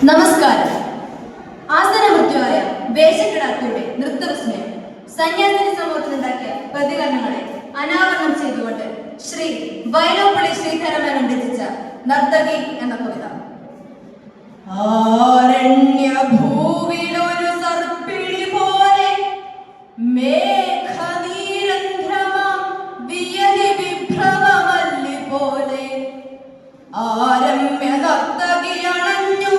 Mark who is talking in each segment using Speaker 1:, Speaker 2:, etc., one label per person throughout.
Speaker 1: നമസ്കാരം. ആസനമൃത്യുവായ വേഷക്കിടാത്തിയുടെ നൃത്തവിസ്മയം സന്യാസിനി സമൂഹത്തിലുണ്ടാക്കിയ പ്രതികരണങ്ങളെ അനാവരണം ചെയ്തുകൊണ്ട് ശ്രീ വൈലോപ്പള്ളി ശ്രീധരമേനോൻ രചിച്ച നർത്തകി എന്ന കവിത. ആരണ്യഭൂവിലൊരു സർപ്പിളി പോലെ മേഘനീരന്ധ്രമാം വിയലി വിഭ്രമമല്ലി പോലെ ആരമ്യ നർത്തകിയണഞ്ഞു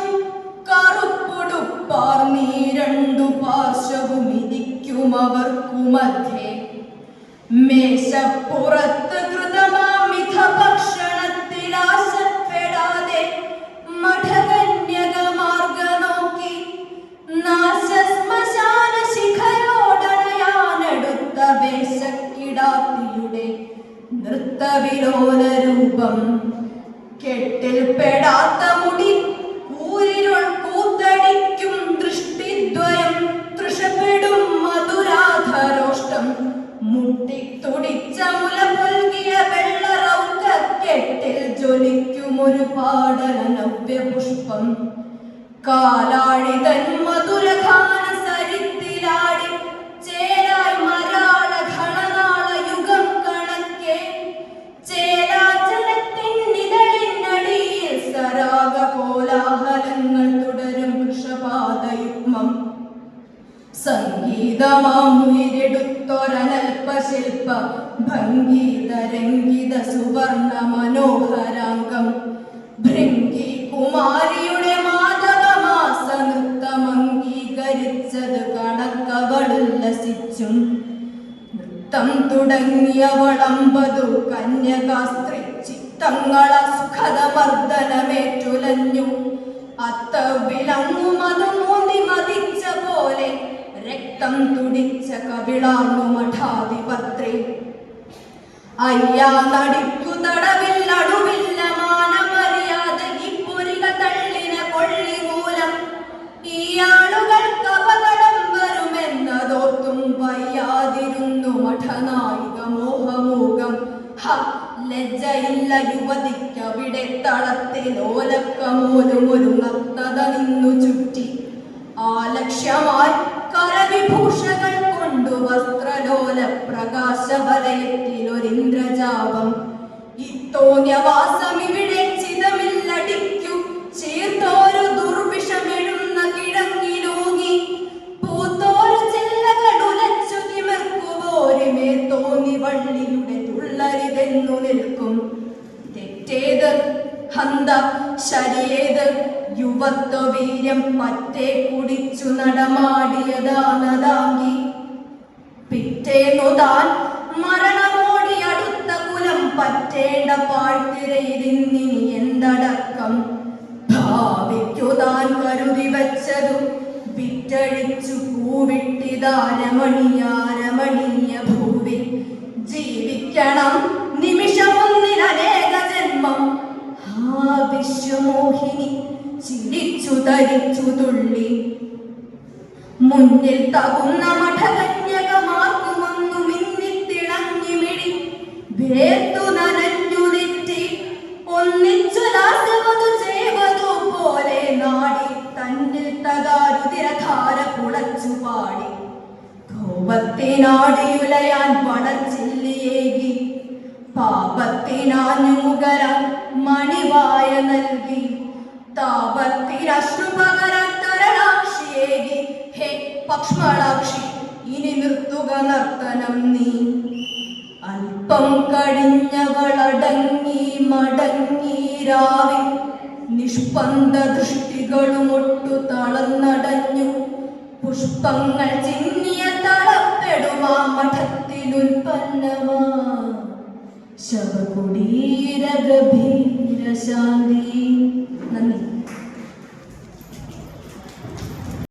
Speaker 1: കറുപ്പുടുപ്പാർ നീ രണ്ടു പാർശ്വവുമിരിക്കുമവർക്കു മധ്യേ മേശപ്പുറത്ത് കൃതമാമിഥ ഭക്ഷണത്തിൽ ആശപ്പെടാതെ മഠകന്യകമാർഗ നോക്കി നാശശ്മശാന ശിഖരോടണയാനെടുത്ത വേഷക്കിടാത്തിയുടെ നൃത്തവിലോല രൂപം കെട്ടിൽ പെടാത്ത മുടി കൂരിരുൾ കൂത്തടിക്കും ദൃഷ്ടിദ്വയം തൃഷപ്പെടും മധുരാധരോഷ്ടം മുട്ടിത്തുടിച്ച മുല പുൽകിയ വെള്ളറൗക്കെട്ടിൽ ജ്വലിക്കുമൊരു പാടല നവ്യപുഷ്പം കാലാഴിതൻ മധുരഗാന സരിത്തിലാടി ചേരായി മരാള ഘണനാള യുഗം കണക്കെ ചേരാചലത്തിനിതളിനടിയിൽ സരാഗ കോലാഹലങ്ങൾ തുടരും വൃഷപാദയുഗ്മം സംഗീതമാമുയരെടുത്തൊരനൽപശില്പ ഭംഗീതരംഗിത സുവർണ മനോഹരാംഗം ഭൃംഗി കുമാരിയുടെ മാധവമാസ നൃത്തം അംഗീകരിച്ചത് കണക്കവളുല്ലസിച്ചും നൃത്തം തുടങ്ങിയവളമ്പതു കന്യകാസ്ത്രീ ചിത്തങ്ങള സുഖദമർദ്ദനമേറ്റുലഞ്ഞു അത്തവിലങ്ങുമതു മൂന്തി മതിച്ച പോലെ രക്തം തുടിച്ച കവിളാർന്നു മഠാധിപത്രി അയ്യാ നടിക്കു തടവിൽ അടുവില്ല മാനമറിയാത ഈ പുരിക തള്ളിന കൊള്ളി മൂലം ഈ ആളുകൾക്ക് അപകടം വരുമെന്നതോർത്തും വയ്യാതിരുന്നു മഠനായിക മോഹമൂകം ലജ്ജയില്ല യുവതിക്കവിടെ തളത്തിൽ ഓലക്കമോലും ഒരു നഗ്നത നിന്നു ചുറ്റി ആലക്ഷ്യമായി കരവിഭൂഷകൾ കൊണ്ടു വസ്ത്രലോല പ്രകാശവലയത്തിലൊരിന്ദ്രജാപം ഇത്തോന്യവാസം ഇവിടെ ചിതമില്ലടിക്കു ചേർത്തോരു ദുർവിഷമെഴുന്ന കിഴങ്ങിലൂങ്ങി പൂത്തോരു ചെല്ലകടുലച്ചു തിമിർക്കുപോരുമേ തോന്നി വള്ളിയുടെ തുള്ളരിതെന്നു നിൽക്കും തെറ്റേത് ഹന്ത ശരിയേത് യുവത്വ വീര്യം പറ്റേ കുടിച്ചു നടമാടിയതാനതാങ്കി പിറ്റേന്നു താൻ മരണമോടി അടുത്ത കുലം പറ്റേണ്ട പാഴ്ത്തിരയിലിന്നിനി എന്തടക്കം ഭാവിക്കു താൻ കരുതി വച്ചതും വിറ്റഴിച്ചു പൂവിട്ടിതാരമണീയ ഭൂവി ജീവിക്കണം നിമിഷമൊന്നിനേക ജന്മം ആ വിശ്വമോഹിനി ചിരിച്ചു തരിച്ചു തുള്ളി മുന്നിൽ തകുന്ന മഠകന്യകമാർക്കുമൊന്നു മിന്നിത്തിളങ്ങി മിഴി വേർത്തു നനഞ്ഞു തെറ്റി ഒന്നിച്ചു ലാസ്യമതു ചെയ്വതു പോലെ നാടി തന്നിൽ തകാരുതിരധാര കുളച്ചു പാടി കോപത്തിനാടിയുലയാൻ പടച്ചില്ലിയേകി പാപത്തിനാഞ്ഞു മുകരാൻ മണിവായ നൽകി താപത്തിനശ്രുപകരാൻ തരണാക്ഷിയേകി ഹേ പക്ഷ്മളാക്ഷി ഇനി നിർത്തുക നർത്തനം നീ അല്പം കഴിഞ്ഞവളടങ്ങി മടങ്ങി രാവിൽ നിഷ്പന്ദ ദൃഷ്ടികളുമൊട്ടു തളർന്നടഞ്ഞു പുഷ്പങ്ങൾ ചിന്നിയ തളപ്പെടുമാ മഠത്തിലുൽപ്പന്നമാ ശവകുടീര ഗഭീര ശാന്തി. നന്ദി.